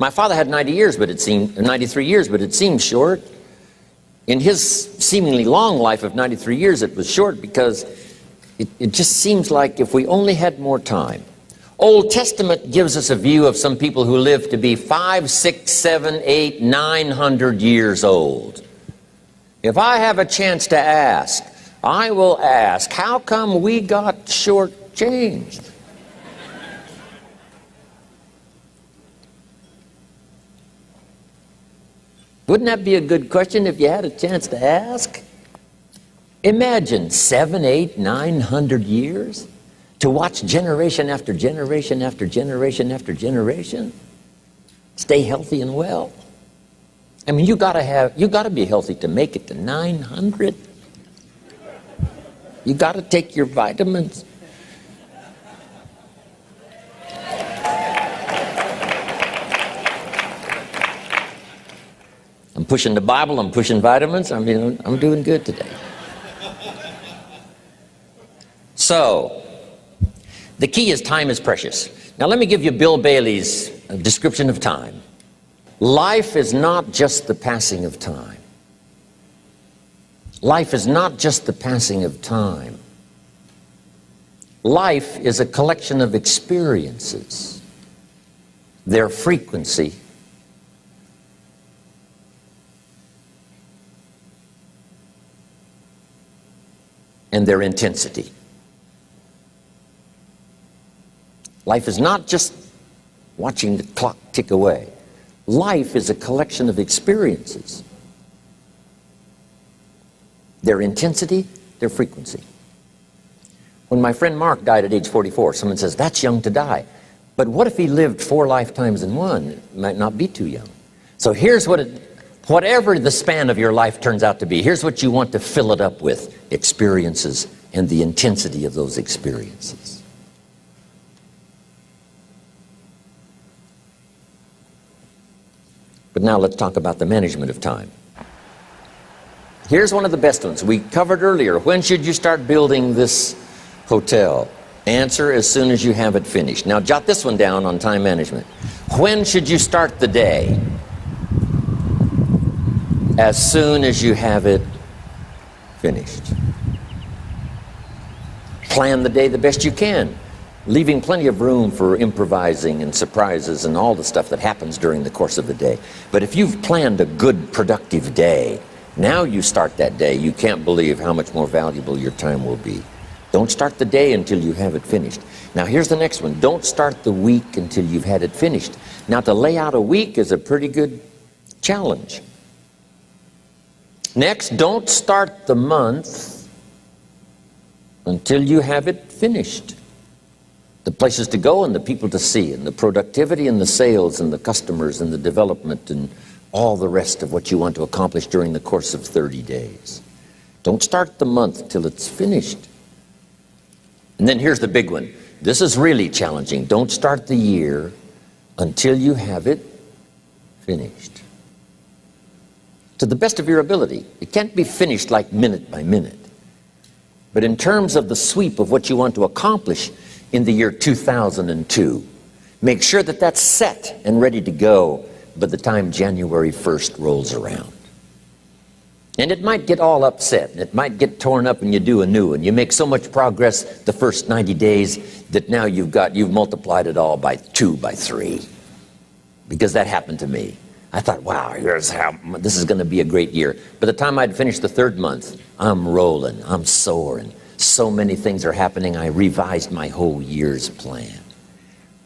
My father had 93 years, but it seemed short. In his seemingly long life of 93 years, it was short because it just seems like if we only had more time. Old Testament gives us a view of some people who lived to be 5, 6, 7, 8, 900 years old. If I have a chance to ask, I will ask, how come we got shortchanged? Wouldn't that be a good question if you had a chance to ask? Imagine 7, 8, 900 years to watch generation after generation after generation after generation stay healthy and well. I mean, you gotta be healthy to make it to 900. You gotta take your vitamins. I'm pushing the Bible, I'm pushing vitamins, I'm doing good today. So, the key is time is precious. Now let me give you Bill Bailey's description of time. Life is not just the passing of time. Life is not just the passing of time. Life is a collection of experiences, their frequency, and their intensity. Life is not just watching the clock tick away. Life is a collection of experiences, their intensity, their frequency. When my friend Mark died at age 44, someone says, that's young to die. But what if he lived 4 lifetimes in one? It might not be too young. So here's whatever the span of your life turns out to be, here's what you want to fill it up with: experiences and the intensity of those experiences. But now let's talk about the management of time. Here's one of the best ones. We covered earlier, when should you start building this hotel? Answer: as soon as you have it finished. Now jot this one down on time management. When should you start the day? As soon as you have it finished. Plan the day the best you can, leaving plenty of room for improvising and surprises and all the stuff that happens during the course of the day. But if you've planned a good, productive day, now you start that day, you can't believe how much more valuable your time will be. Don't start the day until you have it finished. Now here's the next one. Don't start the week until you've had it finished. Now to lay out a week is a pretty good challenge. Next, don't start the month until you have it finished. The places to go and the people to see and the productivity and the sales and the customers and the development and all the rest of what you want to accomplish during the course of 30 days. Don't start the month till it's finished. And then here's the big one. This is really challenging. Don't start the year until you have it finished. To the best of your ability. It can't be finished like minute by minute. But in terms of the sweep of what you want to accomplish in the year 2002, make sure that that's set and ready to go by the time January 1st rolls around. And it might get all upset, and it might get torn up, and you do a new one. You make so much progress the first 90 days that now you've multiplied it all by 2, by 3. Because that happened to me. I thought, wow, this is going to be a great year. By the time I'd finished the 3rd month, I'm rolling, I'm soaring. So many things are happening, I revised my whole year's plan.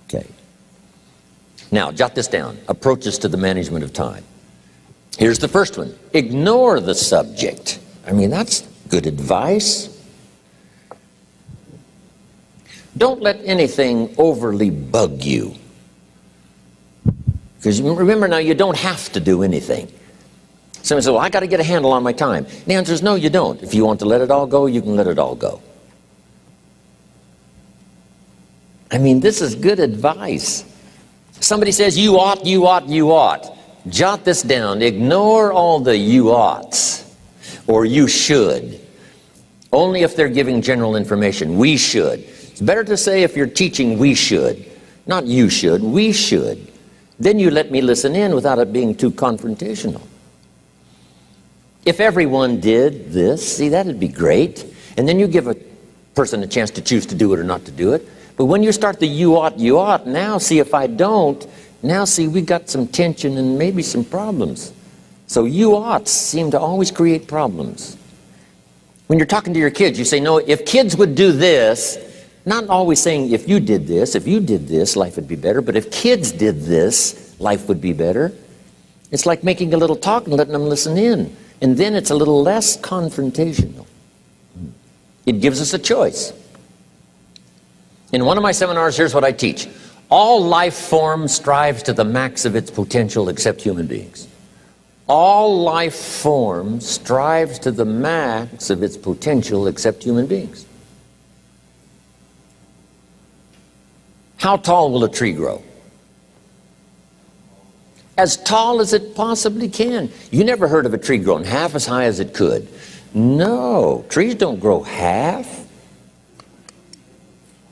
Okay. Now, jot this down. Approaches to the management of time. Here's the first one. Ignore the subject. I mean, that's good advice. Don't let anything overly bug you. Because remember now, you don't have to do anything. Someone says, well, I got to get a handle on my time. The answer is no, you don't. If you want to let it all go, you can let it all go. I mean, this is good advice. Somebody says, you ought, you ought, you ought. Jot this down. Ignore all the you oughts or you should. Only if they're giving general information. We should. It's better to say if you're teaching, we should. Not you should, we should. Then you let me listen in without it being too confrontational. If everyone did this, see, that'd be great. And then you give a person a chance to choose to do it or not to do it. But when you start the you ought, now see if I don't, now see we got some tension and maybe some problems. So you oughts seem to always create problems. When you're talking to your kids, you say, no, if kids would do this, not always saying if you did this, life would be better, but if kids did this, life would be better. It's like making a little talk and letting them listen in. And then it's a little less confrontational. It gives us a choice. In one of my seminars, here's what I teach. All life form strives to the max of its potential except human beings. All life form strives to the max of its potential except human beings. How tall will a tree grow? As tall as it possibly can. You never heard of a tree growing half as high as it could. No, trees don't grow half.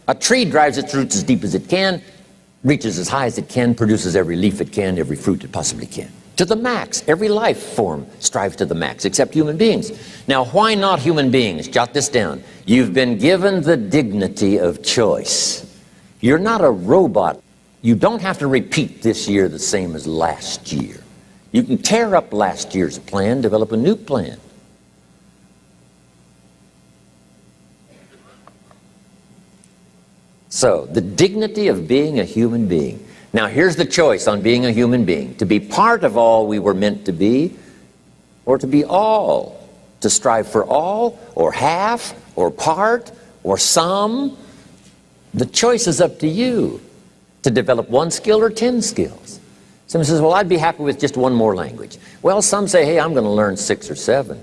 A tree drives its roots as deep as it can, reaches as high as it can, produces every leaf it can, every fruit it possibly can. To the max. Every life form strives to the max, except human beings. Now, why not human beings? Jot this down. You've been given the dignity of choice. You're not a robot. You don't have to repeat this year the same as last year. You can tear up last year's plan, develop a new plan. So, the dignity of being a human being. Now, here's the choice on being a human being. To be part of all we were meant to be, or to be all. To strive for all, or half, or part, or some. The choice is up to you. To develop one skill or 10 skills. Someone says, well, I'd be happy with just one more language. Well, some say, hey, I'm going to learn 6 or 7.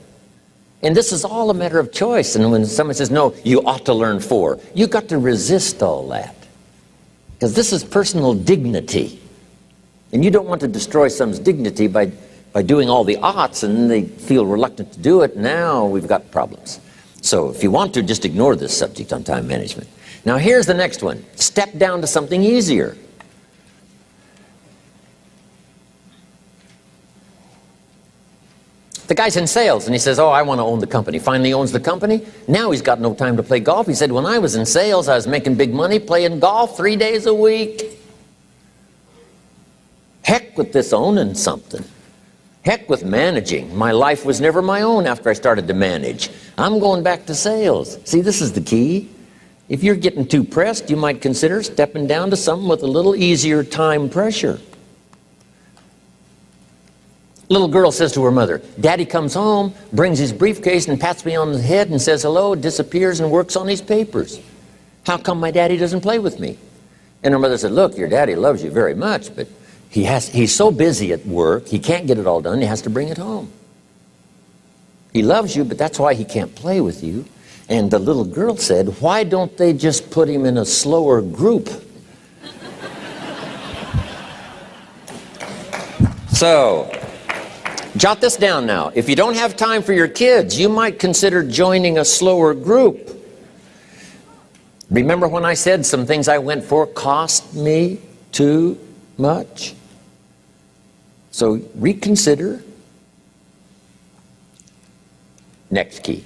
And this is all a matter of choice. And when someone says, no, you ought to learn 4, you've got to resist all that. Because this is personal dignity. And you don't want to destroy someone's dignity by doing all the oughts, and then they feel reluctant to do it. Now we've got problems. So if you want to, just ignore this subject on time management. Now here's the next one. Step down to something easier. The guy's in sales and he says, oh, I want to own the company. Finally owns the company. Now he's got no time to play golf. He said, when I was in sales, I was making big money playing golf 3 days a week. Heck with this owning something. Heck with managing. My life was never my own after I started to manage. I'm going back to sales. See, this is the key. If you're getting too pressed, you might consider stepping down to something with a little easier time pressure. Little girl says to her mother, Daddy comes home, brings his briefcase and pats me on the head and says hello, disappears and works on his papers. How come my daddy doesn't play with me? And her mother said, look, your daddy loves you very much, but he's so busy at work, he can't get it all done, he has to bring it home. He loves you, but that's why he can't play with you. And the little girl said, why don't they just put him in a slower group? So, jot this down now. If you don't have time for your kids, you might consider joining a slower group. Remember when I said some things I went for cost me too much? So reconsider. Next key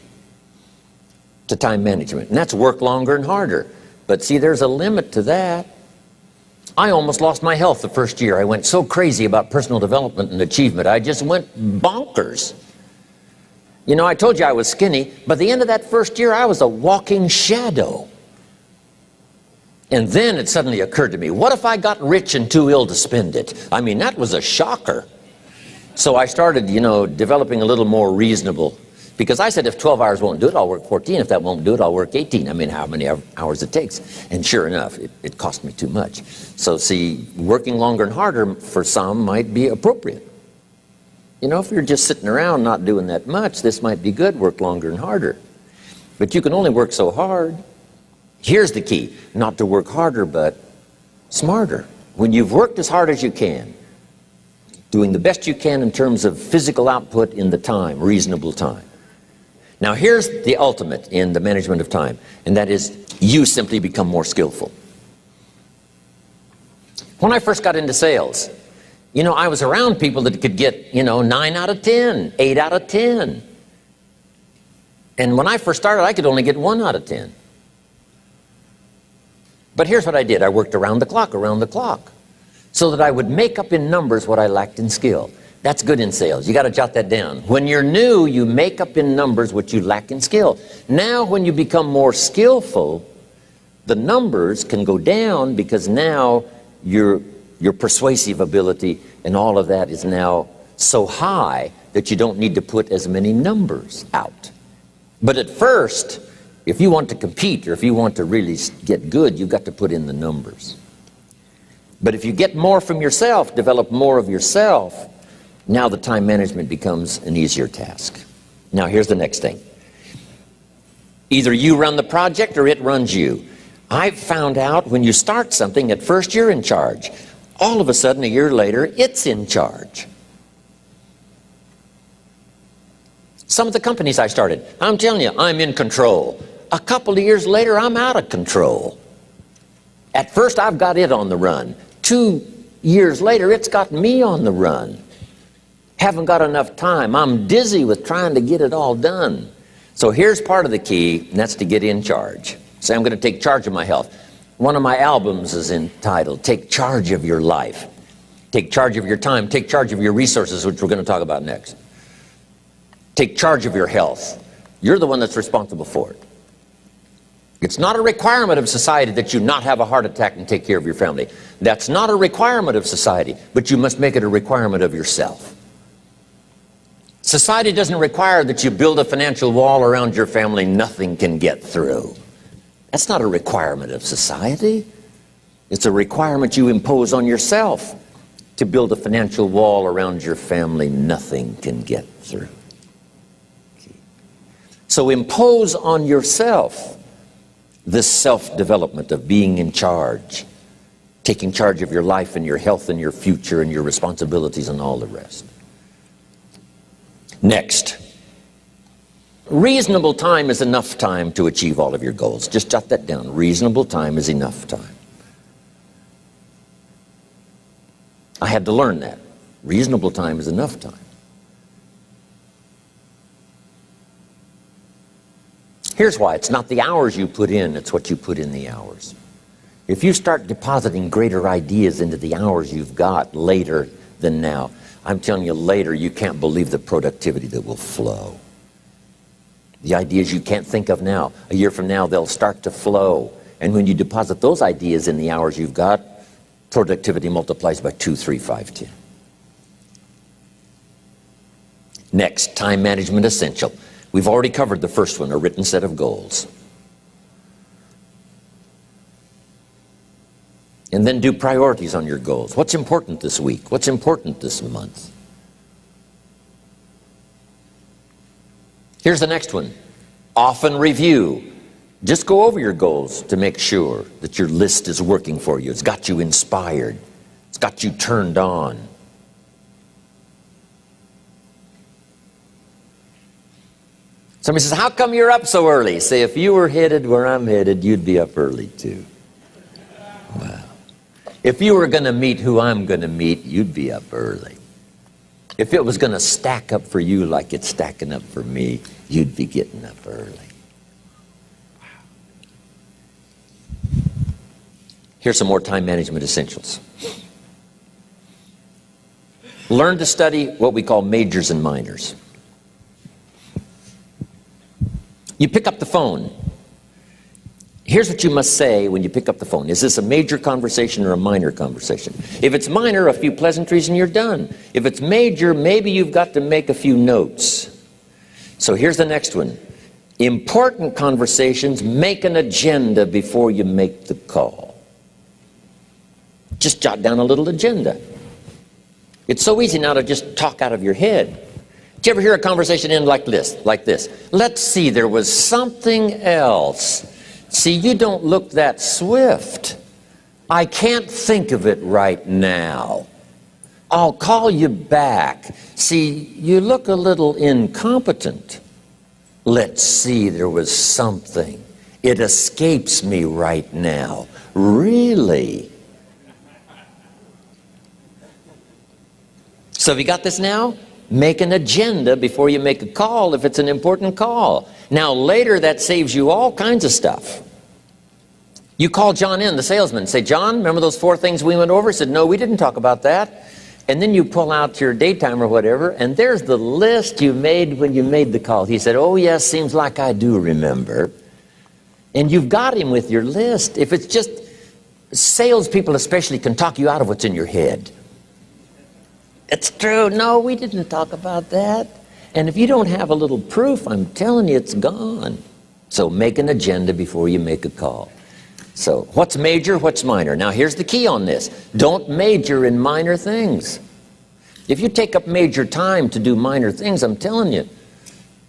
to time management, and that's work longer and harder. But see, there's a limit to that. I almost lost my health the first year. I went so crazy about personal development and achievement. I just went bonkers. You know, I told you I was skinny. By the end of that first year, I was a walking shadow. And then it suddenly occurred to me, what if I got rich and too ill to spend it? I mean, that was a shocker. So I started, developing a little more reasonable. Because I said, if 12 hours won't do it, I'll work 14. If that won't do it, I'll work 18. I mean, how many hours it takes. And sure enough, it cost me too much. So see, working longer and harder for some might be appropriate. If you're just sitting around not doing that much, this might be good, work longer and harder. But you can only work so hard. Here's the key, not to work harder, but smarter. When you've worked as hard as you can, doing the best you can in terms of physical output in the time, reasonable time. Now here's the ultimate in the management of time, and that is you simply become more skillful. When I first got into sales, You know, I was around people that could get, 9 out of 10, 8 out of 10. And when I first started, I could only get 1 out of 10. But here's what I did. I worked around the clock, so that I would make up in numbers what I lacked in skill. That's good in sales. You got to jot that down. When you're new, you make up in numbers what you lack in skill. Now, when you become more skillful, the numbers can go down because now your persuasive ability and all of that is now so high that you don't need to put as many numbers out. But at first, if you want to compete or if you want to really get good, you've got to put in the numbers. But if you get more from yourself, develop more of yourself, now the time management becomes an easier task. Now here's the next thing. Either you run the project or it runs you. I've found out when you start something, at first you're in charge. All of a sudden, a year later, it's in charge. Some of the companies I started, I'm telling you, I'm in control. A couple of years later, I'm out of control. At first, I've got it on the run. 2 years later, it's got me on the run. Haven't got enough time. I'm dizzy with trying to get it all done. So here's part of the key, and that's to get in charge. Say, I'm going to take charge of my health. One of my albums is entitled, Take Charge of Your Life. Take charge of your time. Take charge of your resources, which we're going to talk about next. Take charge of your health. You're the one that's responsible for it. It's not a requirement of society that you not have a heart attack and take care of your family. That's not a requirement of society, but you must make it a requirement of yourself. Society doesn't require that you build a financial wall around your family nothing can get through. That's not a requirement of society. It's a requirement you impose on yourself to build a financial wall around your family nothing can get through. So impose on yourself this self-development of being in charge, taking charge of your life and your health and your future and your responsibilities and all the rest. Next, reasonable time is enough time to achieve all of your goals. Just jot that down. Reasonable time is enough time. I had to learn that. Reasonable time is enough time. Here's why. It's not the hours you put in, it's what you put in the hours. If you start depositing greater ideas into the hours you've got later than now, I'm telling you, later you can't believe the productivity that will flow. The ideas you can't think of now, a year from now, they'll start to flow. And when you deposit those ideas in the hours you've got, productivity multiplies by 2, 3, 5, 10. Next, time management essential. We've already covered the first one, a written set of goals. And then do priorities on your goals. What's important this week? What's important this month? Here's the next one. Often review. Just go over your goals to make sure that your list is working for you. It's got you inspired. It's got you turned on. Somebody says, how come you're up so early? Say, if you were headed where I'm headed, you'd be up early too. Wow. If you were going to meet who I'm going to meet, you'd be up early. If it was going to stack up for you like it's stacking up for me, you'd be getting up early. Wow. Here's some more time management essentials. Learn to study what we call majors and minors. You pick up the phone. Here's what you must say when you pick up the phone. Is this a major conversation or a minor conversation? If it's minor, a few pleasantries and you're done. If it's major, maybe you've got to make a few notes. So here's the next one. Important conversations, make an agenda before you make the call. Just jot down a little agenda. It's so easy now to just talk out of your head. Did you ever hear a conversation end like this? Let's see, there was something else. See, you don't look that swift. I can't think of it right now. I'll call you back. See, you look a little incompetent. Let's see, there was something. It escapes me right now. Really? So have you got this now? Make an agenda before you make a call if it's an important call. Now later that saves you all kinds of stuff. You call John in, the salesman, say, John, remember those 4 things we went over? He said, no, we didn't talk about that. And then you pull out your daytime or whatever, and there's the list you made when you made the call. He said, oh yes, seems like I do remember. And you've got him with your list. If it's just, salespeople especially can talk you out of what's in your head. It's true. No, we didn't talk about that. And if you don't have a little proof, I'm telling you, it's gone. So make an agenda before you make a call. So what's major, what's minor? Now here's the key on this. Don't major in minor things. If you take up major time to do minor things, I'm telling you,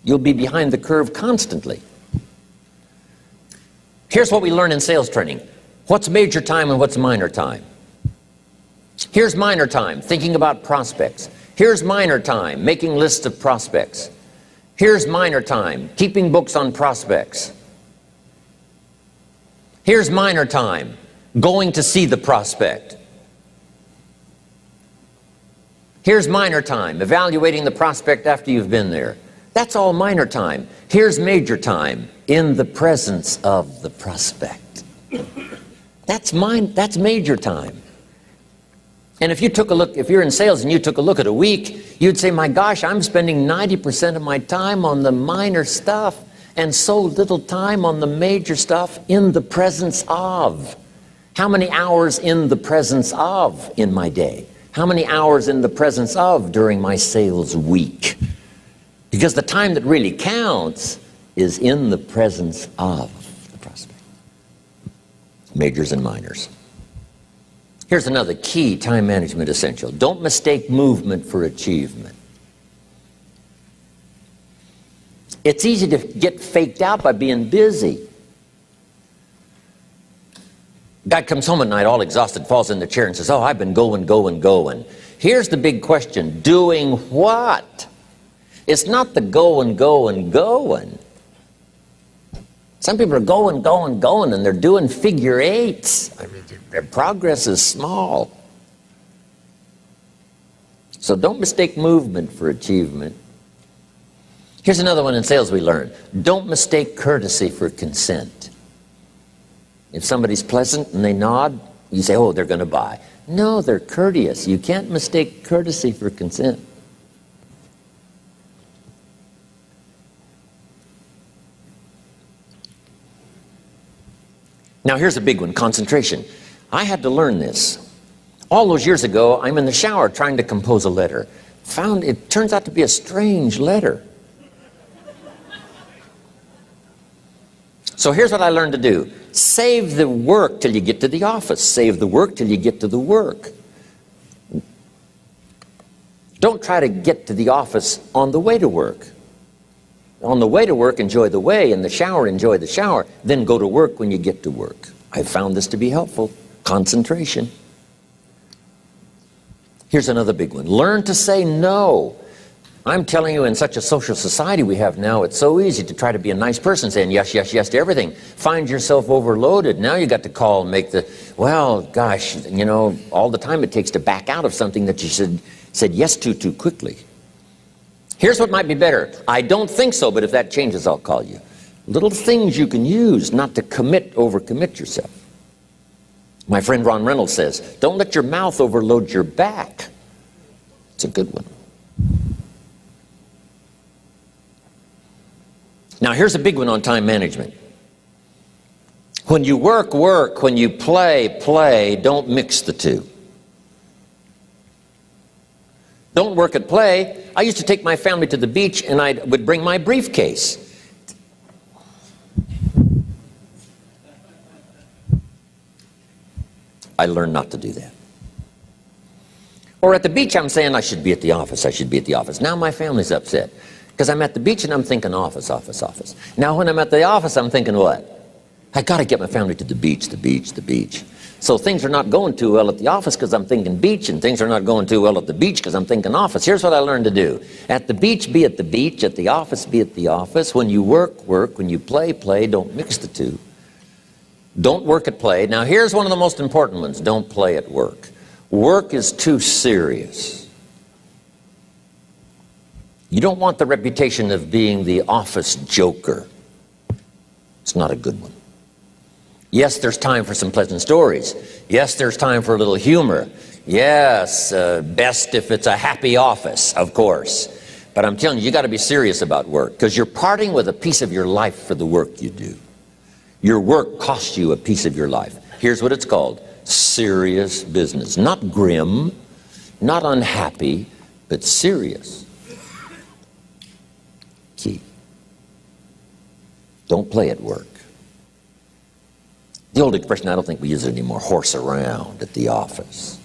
you'll be behind the curve constantly. Here's what we learn in sales training. What's major time and what's minor time? Here's minor time, thinking about prospects. Here's minor time, making lists of prospects. Here's minor time, keeping books on prospects. Here's minor time, going to see the prospect. Here's minor time, evaluating the prospect after you've been there. That's all minor time. Here's major time, in the presence of the prospect. That's major time. And if you took a look, if you're in sales and you took a look at a week, you'd say, my gosh, I'm spending 90% of my time on the minor stuff and so little time on the major stuff in the presence of. How many hours in the presence of in my day? How many hours in the presence of during my sales week? Because the time that really counts is in the presence of the prospect. Majors and minors. Here's another key time management essential. Don't mistake movement for achievement. It's easy to get faked out by being busy. Guy comes home at night all exhausted, falls in the chair and says, oh, I've been going. Here's the big question. Doing what? It's not the going. Some people are going, and they're doing figure eights. I mean, their progress is small. So don't mistake movement for achievement. Here's another one in sales we learned. Don't mistake courtesy for consent. If somebody's pleasant and they nod, you say, oh, they're going to buy. No, they're courteous. You can't mistake courtesy for consent. Now here's a big one, concentration. I had to learn this. All those years ago, I'm in the shower trying to compose a letter. Found it turns out to be a strange letter. So here's what I learned to do. Save the work till you get to the office. Save the work till you get to the work. Don't try to get to the office on the way to work. On the way to work, enjoy the way. In the shower, enjoy the shower. Then go to work when you get to work. I found this to be helpful. Concentration. Here's another big one. Learn to say no. I'm telling you, in such a social society we have now, it's so easy to try to be a nice person, saying yes, yes, yes to everything. Find yourself overloaded. Now you got to call and make the, well, gosh, you know, all the time it takes to back out of something that you said yes to too quickly. Here's what might be better. I don't think so, but if that changes, I'll call you. Little things you can use not to overcommit yourself. My friend Ron Reynolds says, don't let your mouth overload your back. It's a good one. Now here's a big one on time management. When you work, work. When you play, play. Don't mix the two. Don't work at play. I used to take my family to the beach and I would bring my briefcase. I learned not to do that. Or at the beach, I'm saying I should be at the office. I should be at the office. Now my family's upset because I'm at the beach and I'm thinking office, office, office. Now when I'm at the office, I'm thinking what? I got to get my family to the beach, the beach, the beach. So things are not going too well at the office because I'm thinking beach, and things are not going too well at the beach because I'm thinking office. Here's what I learned to do. At the beach, be at the beach. At the office, be at the office. When you work, work. When you play, play. Don't mix the two. Don't work at play. Now here's one of the most important ones. Don't play at work. Work is too serious. You don't want the reputation of being the office joker. It's not a good one. Yes, there's time for some pleasant stories. Yes, there's time for a little humor. Yes, best if it's a happy office, of course. But I'm telling you, you got to be serious about work, because you're parting with a piece of your life for the work you do. Your work costs you a piece of your life. Here's what it's called: serious business. Not grim, not unhappy, but serious. Key. Don't play at work. The old expression, I don't think we use it anymore, horse around at the office.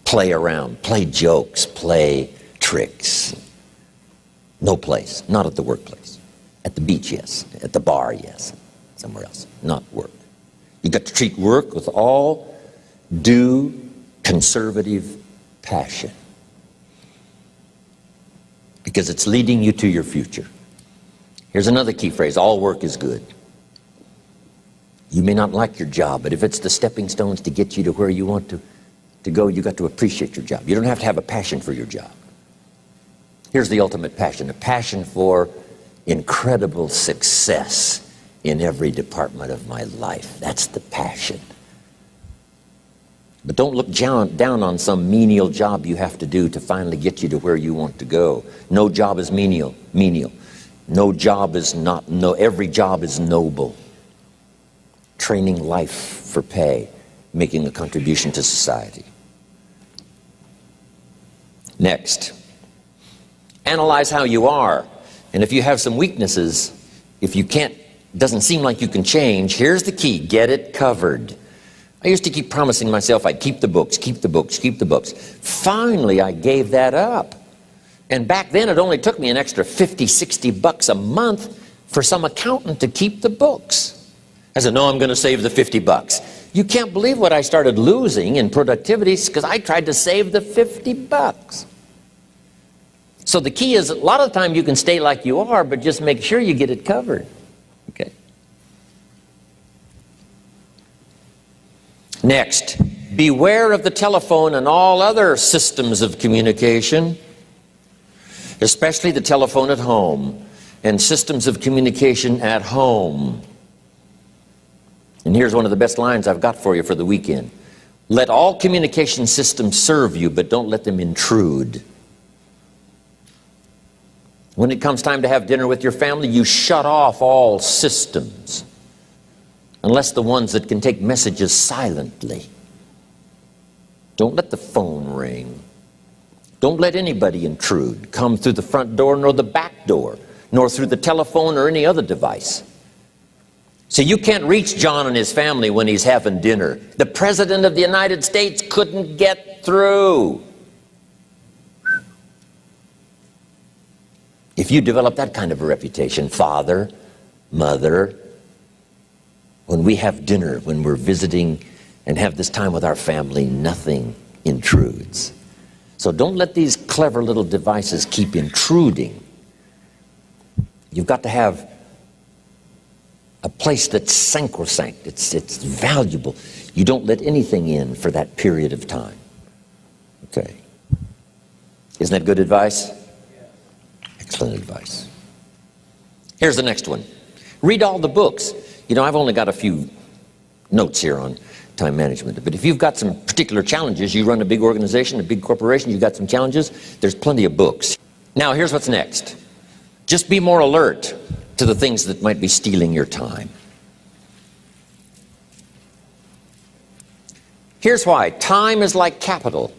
Play around, play jokes, play tricks. No place, not at the workplace. At the beach, yes. At the bar, yes. Somewhere else, not work. You've got to treat work with all due conservative passion, because it's leading you to your future. Here's another key phrase: all work is good. You may not like your job, but if it's the stepping stones to get you to where you want to go, you got to appreciate your job. You don't have to have a passion for your job. Here's the ultimate passion: a passion for incredible success in every department of my life. That's the passion. But don't look down on some menial job you have to do to finally get you to where you want to go. No job is menial. No job is not, every job is noble. Training life for pay, making a contribution to society. Next, analyze how you are. And if you have some weaknesses, if you can't, doesn't seem like you can change, here's the key: get it covered. I used to keep promising myself I'd keep the books, keep the books, keep the books. Finally, I gave that up. And back then, it only took me an extra $50, $60 a month for some accountant to keep the books. I said, no, I'm going to save the $50. You can't believe what I started losing in productivity because I tried to save the $50. So the key is, a lot of the time you can stay like you are, but just make sure you get it covered. Okay. Next, beware of the telephone and all other systems of communication, especially the telephone at home and systems of communication at home. And here's one of the best lines I've got for you for the weekend: let all communication systems serve you, but don't let them intrude. When it comes time to have dinner with your family, you shut off all systems, unless the ones that can take messages silently. Don't let the phone ring. Don't let anybody intrude, come through the front door nor the back door, nor through the telephone or any other device. So you can't reach John and his family when he's having dinner. The President of the United States couldn't get through. If you develop that kind of a reputation, father, mother, when we have dinner, when we're visiting and have this time with our family, nothing intrudes. So don't let these clever little devices keep intruding. You've got to have a place that's sacrosanct, it's valuable. You don't let anything in for that period of time. Okay. Isn't that good advice? Excellent advice. Here's the next one. Read all the books. You know, I've only got a few notes here on time management, but if you've got some particular challenges, you run a big organization, a big corporation, you've got some challenges, there's plenty of books. Now, here's what's next. Just be more alert to the things that might be stealing your time. Here's why. Time is like capital.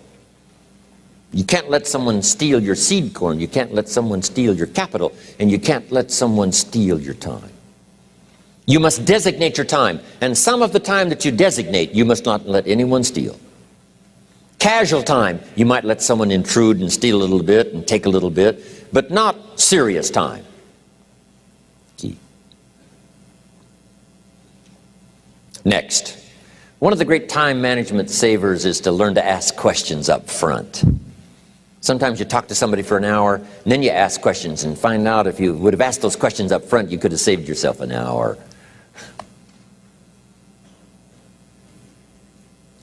You can't let someone steal your seed corn. You can't let someone steal your capital. And you can't let someone steal your time. You must designate your time. And some of the time that you designate, you must not let anyone steal. Casual time, you might let someone intrude and steal a little bit and take a little bit, but not serious time. Key. Next, one of the great time management savers is to learn to ask questions up front. Sometimes you talk to somebody for an hour, and then you ask questions and find out if you would have asked those questions up front, you could have saved yourself an hour.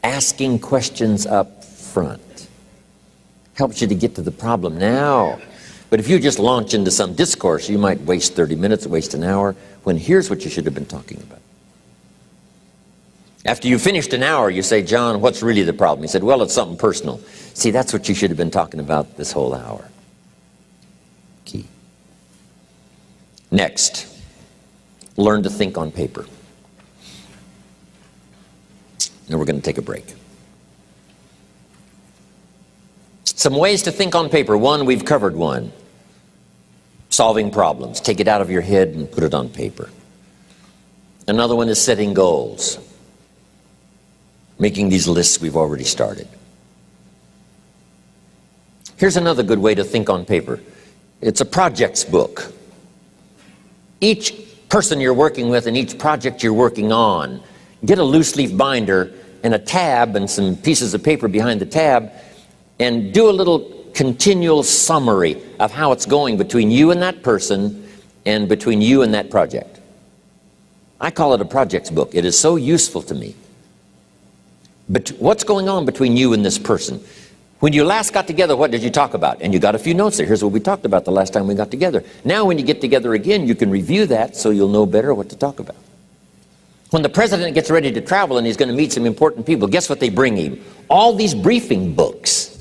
Asking questions up front helps you to get to the problem now. But if you just launch into some discourse, you might waste 30 minutes, waste an hour, when here's what you should have been talking about. After you finished an hour, you say, John, what's really the problem? He said, well, it's something personal. See, that's what you should have been talking about this whole hour. Key. Next, learn to think on paper. Now we're going to take a break. Some ways to think on paper. One, we've covered one. Solving problems. Take it out of your head and put it on paper. Another one is setting goals. Making these lists we've already started. Here's another good way to think on paper. It's a projects book. Each person you're working with and each project you're working on, get a loose leaf binder and a tab and some pieces of paper behind the tab, and do a little continual summary of how it's going between you and that person and between you and that project. I call it a projects book. It is so useful to me. But what's going on between you and this person? When you last got together, what did you talk about? And you got a few notes there. Here's what we talked about the last time we got together. Now when you get together again, you can review that so you'll know better what to talk about. When the president gets ready to travel and he's going to meet some important people, guess what they bring him? All these briefing books.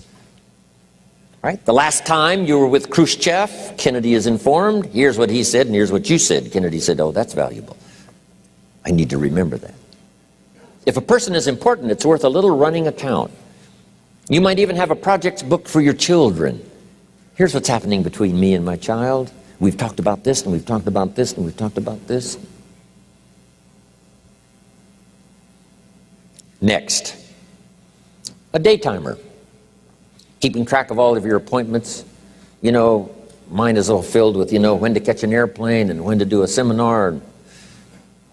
Right? The last time you were with Khrushchev, Kennedy is informed. Here's what he said and here's what you said. Kennedy said, oh, that's valuable. I need to remember that. If a person is important, it's worth a little running account. You might even have a projects book for your children. Here's what's happening between me and my child. We've talked about this, and we've talked about this, and we've talked about this. Next, a day timer. Keeping track of all of your appointments. You know, mine is all filled with, when to catch an airplane and when to do a seminar, and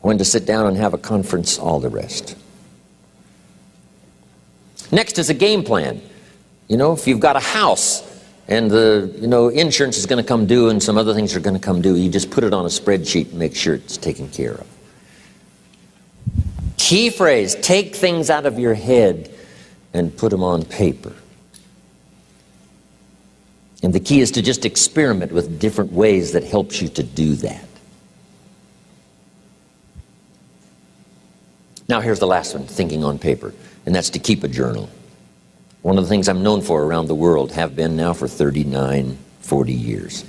when to sit down and have a conference, all the rest. Next is a game plan. If you've got a house and the insurance is going to come due and some other things are going to come due, you just put it on a spreadsheet and make sure it's taken care of. Key phrase, take things out of your head and put them on paper. And the key is to just experiment with different ways that helps you to do that. Now here's the last one, thinking on paper, and that's to keep a journal. One of the things I'm known for around the world, have been now for 39, 40 years,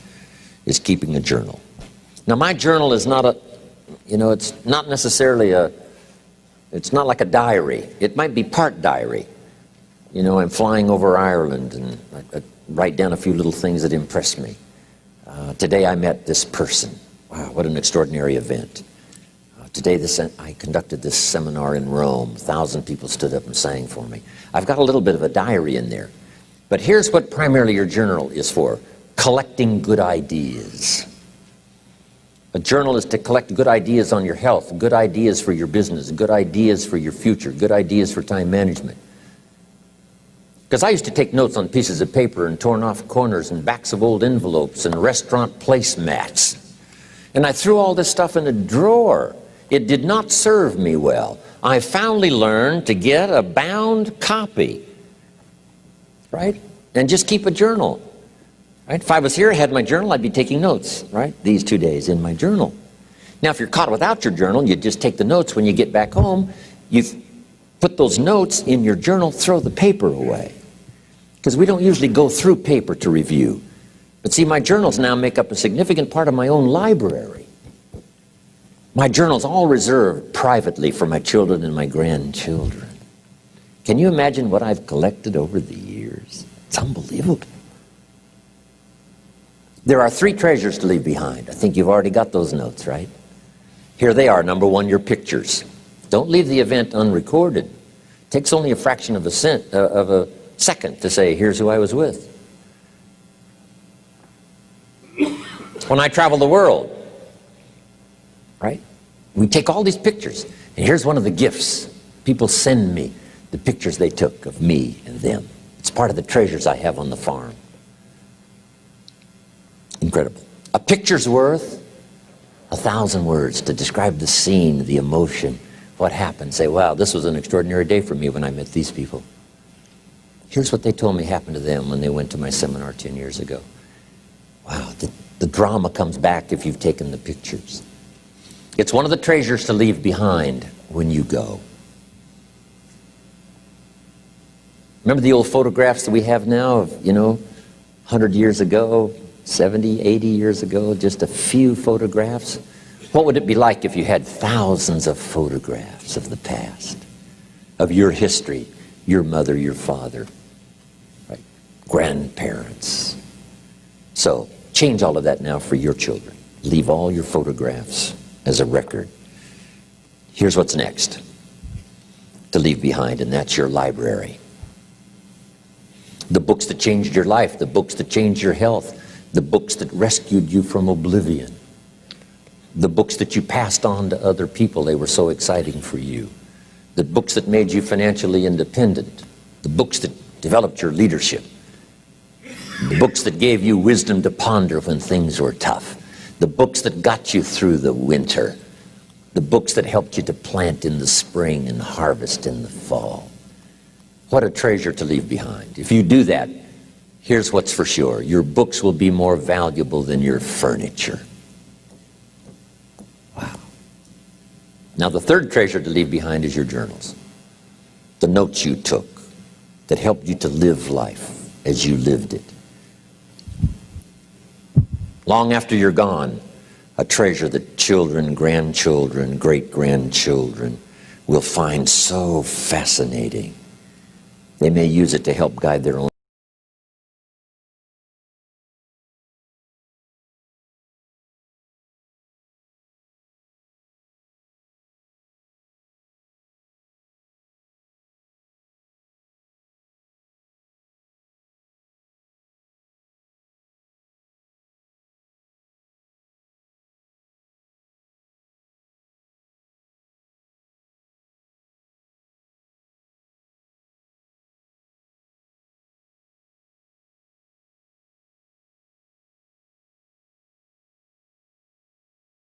is keeping a journal. Now my journal is not it's not necessarily it's not like a diary. It might be part diary. I'm flying over Ireland and I write down a few little things that impress me. Today I met this person. Wow, what an extraordinary event. Today I conducted this seminar in Rome. 1,000 people stood up and sang for me. I've got a little bit of a diary in there. But here's what primarily your journal is for. Collecting good ideas. A journal is to collect good ideas on your health, good ideas for your business, good ideas for your future, good ideas for time management. Because I used to take notes on pieces of paper and torn off corners and backs of old envelopes and restaurant placemats. And I threw all this stuff in a drawer. It did not serve me well. I finally learned to get a bound copy, right? And just keep a journal, right? If I was here, I had my journal, I'd be taking notes, right? These 2 days in my journal. Now, if you're caught without your journal, you just take the notes. When you get back home, you put those notes in your journal, throw the paper away. Because we don't usually go through paper to review. But see, my journals now make up a significant part of my own library. My journal's all reserved privately for my children and my grandchildren. Can you imagine what I've collected over the years? It's unbelievable. There are 3 treasures to leave behind. I think you've already got those notes, right? Here they are. Number 1, your pictures. Don't leave the event unrecorded. It takes only a fraction of a second to say, here's who I was with. When I travel the world, right? We take all these pictures, and here's one of the gifts. People send me the pictures they took of me and them. It's part of the treasures I have on the farm. Incredible. A picture's worth 1,000 words to describe the scene, the emotion, what happened. Say, wow, this was an extraordinary day for me when I met these people. Here's what they told me happened to them when they went to my seminar 10 years ago. Wow, the drama comes back if you've taken the pictures. It's one of the treasures to leave behind when you go. Remember the old photographs that we have now of, 100 years ago, 70, 80 years ago, just a few photographs? What would it be like if you had thousands of photographs of the past, of your history, your mother, your father, right? Grandparents? So change all of that now for your children. Leave all your photographs as a record. Here's what's next to leave behind, and that's your library. The books that changed your life, the books that changed your health, the books that rescued you from oblivion, the books that you passed on to other people, they were so exciting for you, the books that made you financially independent, the books that developed your leadership, the books that gave you wisdom to ponder when things were tough, the books that got you through the winter, the books that helped you to plant in the spring and harvest in the fall. What a treasure to leave behind. If you do that, here's what's for sure. Your books will be more valuable than your furniture. Wow. Now the third treasure to leave behind is your journals. The notes you took that helped you to live life as you lived it. Long after you're gone, a treasure that children, grandchildren, great-grandchildren will find so fascinating. They may use it to help guide their own